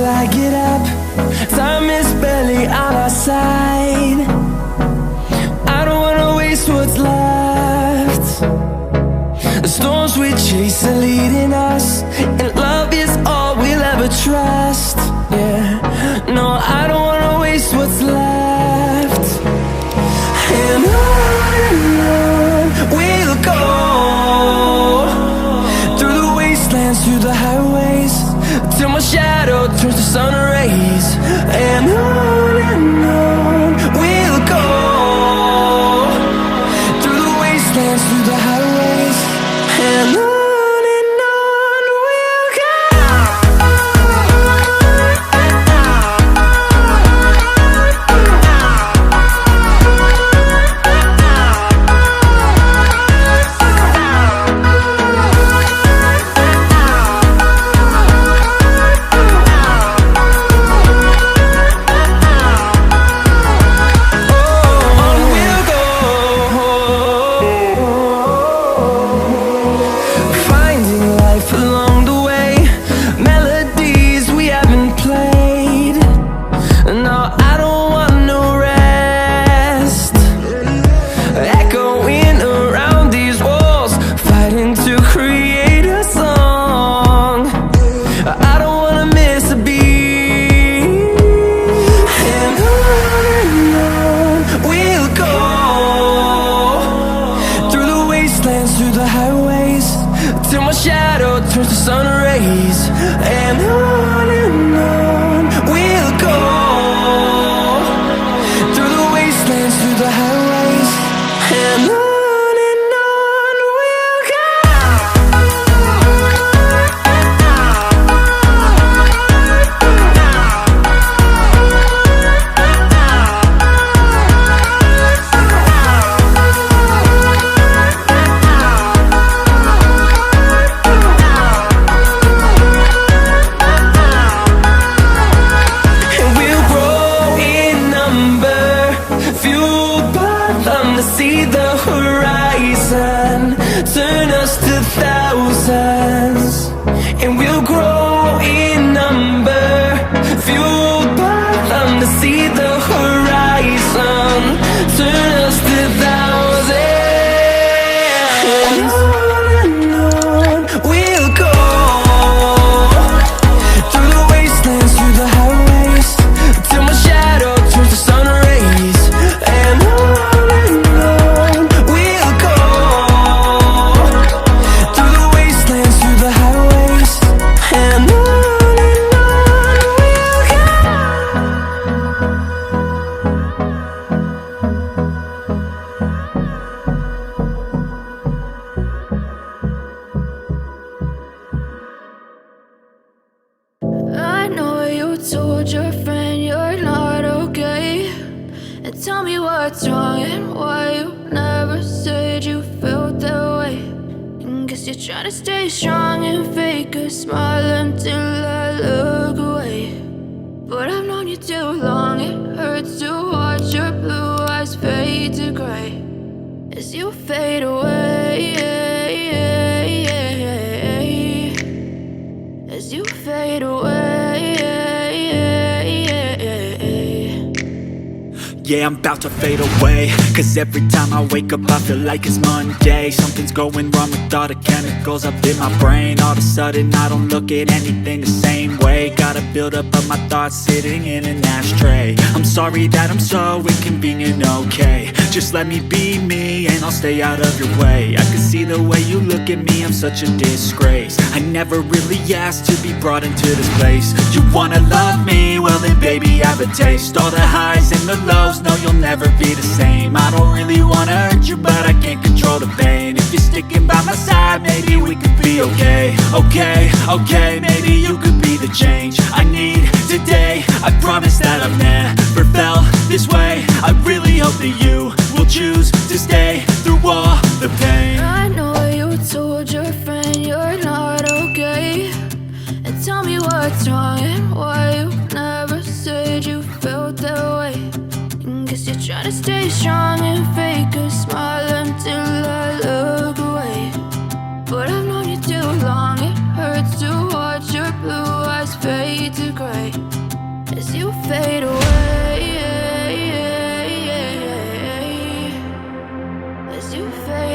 I get up. Time is barely on our side. I don't wanna waste what's left. The storms we chase are leading us, and love is all we'll ever trust. Yeah, no, I don't wanna waste what's left. And on we'll go, through the wastelands, through the highways, till my shadow turns to sun rays. And on we'll go, through the wastelands, through the highways, and on we'll go. Through the highways, till my shadow turns to sun rays. And on we'll go, through the wastelands, through the highways, and on we'll go. See the horizon, turn us to thousands, and we'll grow in number, fueled by them. To see the horizon, turn us to thousands, and on we'll go, through the wastelands, through the highways, till my shadow turns to sun rays. And on told your friend you're not okay, and tell me what's wrong and why you never said you felt that way. And guess you're trying to stay strong and fake a smile until I look away. But I've known you too long, it hurts to watch your blue eyes fade to gray as you fade away, as you fade away. Yeah, I'm about to fade away, cause every time I wake up I feel like it's Monday. Something's going wrong with all the chemicals up in my brain. All of a sudden I don't look at anything the same way. Got a buildup of my thoughts sitting in an ashtray. I'm sorry that I'm so inconvenient, okay. Just let me be me and I'll stay out of your way. I can see the way you look at me, I'm such a disgrace. I never really asked to be brought into this place. You wanna love me? Well then baby I have a taste. All the highs and the lows, no you'll never be the same. I don't really wanna hurt you but I can't control the pain. If you're sticking by my side maybe we could be okay. Okay, maybe you could be the change I need today. I promise that I've never felt this way. I really hope that you will choose to stay through all the pain. I know you told your friend you're not okay, and tell me what's wrong and why you never said you felt that way. And guess you're trying to stay strong and fake a smile until I look away. But I've known you too long, it hurts to watch your blue eyes fade to gray fade